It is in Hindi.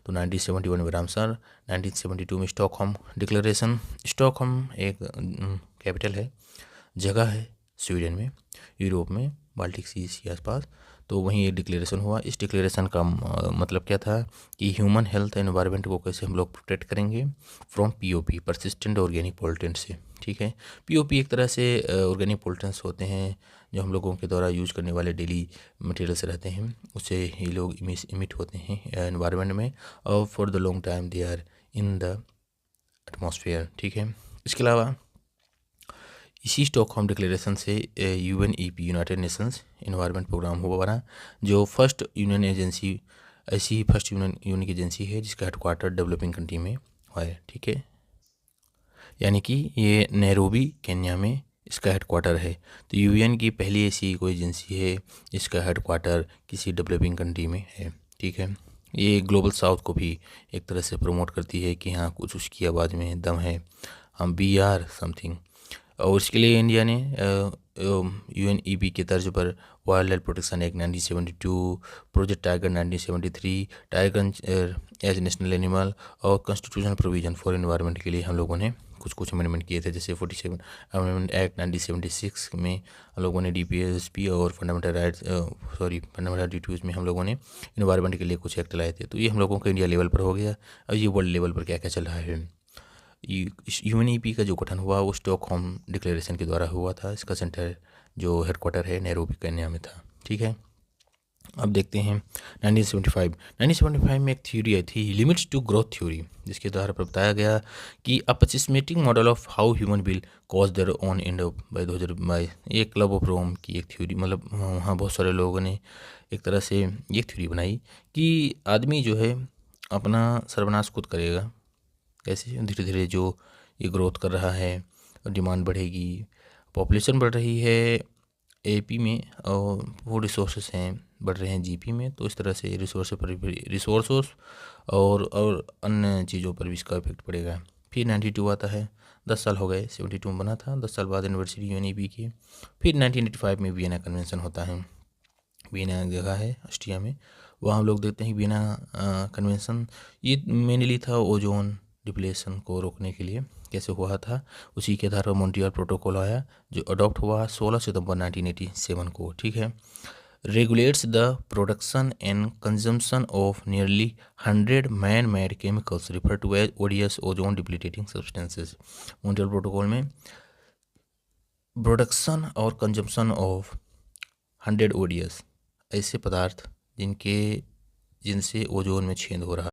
तो 1971 में रामसर, 1972 में स्टॉकहोम डिक्लेरेशन। स्टॉकहोम एक कैपिटल है, जगह है स्वीडन में, यूरोप में, बाल्टिक सी के आसपास। तो वहीं एक डिक्लेरेशन हुआ। इस डिक्लेरेशन का मतलब क्या था कि ह्यूमन हेल्थ एनवायरनमेंट को कैसे हम लोग प्रोटेक्ट करेंगे from POP, persistent organic pollutant से। ठीक है, पीओपी एक तरह से ऑर्गेनिक पोल्यूटेंट्स होते हैं जो हम लोगों के द्वारा यूज करने वाले डेली मटेरियल्स रहते हैं, उससे ये लोग इमिट होते हैं एनवायरनमेंट में, और for the long time they are in the atmosphere. ठीक है, इसके अलावा इसी स्टॉकहोम डिक्लेरेशन से UNEP, United Nations environment programme हुआ बना, जो फर्स्ट यूनियन एजेंसी, ऐसी फर्स्ट यूनियन की एजेंसी है जिसका हेडक्वार्टर डेवलपिंग कंट्री में है। ठीक है, यानी कि ये नैरोबी केन्या में इसका हेडक्वार्टर है। तो यूएन की पहली ऐसी कोई एजेंसी है जिसका हेडक्वार्टर किसी डेवलपिंग कंट्री में है। ठीक है, ये ग्लोबल साउथ को भी एक तरह से प्रमोट करती है कि हाँ कुछ उसकी आवाज़ में दम है, हम वी आर समथिंग। और इसके लिए इंडिया ने यूएनईपी के तर्ज पर wildlife protection act 1972, project tiger 1973, tiger as national animal, और कॉन्स्टिट्यूशनल प्रोविजन फॉर एनवायरनमेंट के लिए हम लोगों ने कुछ अमेंडमेंट किए थे। जैसे 47 अमेंडमेंट एक्ट 1976 में हम लोगों ने डीपीएसपी और फंडामेंटल ड्यूटीज़ में हम लोगों ने एनवायरनमेंट के लिए कुछ एक्ट लाए थे। तो ये हम लोगों का इंडिया लेवल पर हो गया। अब ये वर्ल्ड लेवल पर क्या क्या चल रहा है। यूएनईपी का जो गठन हुआ वो स्टॉकहोम डिक्लेरेशन के द्वारा हुआ था। इसका सेंटर जो हेडक्वार्टर है नैरोबी केन्या में था। ठीक है, अब देखते हैं 1975 में एक थ्योरी आई थी, लिमिट्स टू ग्रोथ थ्योरी, जिसके द्वारा बताया गया कि a systematic model of how human will cause their own end by 2022। ये क्लब ऑफ रोम की एक थ्योरी, मतलब वहाँ बहुत सारे लोगों ने एक तरह से ये थ्योरी बनाई कि आदमी जो है अपना सर्वनाश खुद करेगा। कैसे? धीरे धीरे जो ये ग्रोथ कर रहा है, डिमांड बढ़ेगी, पॉपुलेशन बढ़ रही है एपी में, और वो रिसोर्सेस हैं बढ़ रहे हैं जीपी में। तो इस तरह से रिसोर्स और अन्य चीज़ों पर भी इसका इफेक्ट पड़ेगा। फिर 92 आता है, 10 साल हो गए, 72 में बना था, 10 साल बाद एनिवर्सरी यूएनईपी की। फिर 1985 में वियना कन्वेंशन होता है। वियना जगह है ऑस्ट्रिया में, वहाँ हम लोग देखते हैं वियना कन्वेंशन ये मेनली था ओजोन डिप्लेशन को रोकने के लिए। कैसे हुआ था, उसी के आधार पर मॉन्ट्रियल प्रोटोकॉल आया जो अडॉप्ट हुआ 16 सितंबर 1987 को। ठीक है, regulates the production and consumption of nearly 100 man-made chemicals referred to as ODS, ozone depleting substances। Montreal protocol में प्रोडक्शन और कंजम्पशन ऑफ 100 ओडीएस, ऐसे पदार्थ जिनसे ओजोन में छेद हो रहा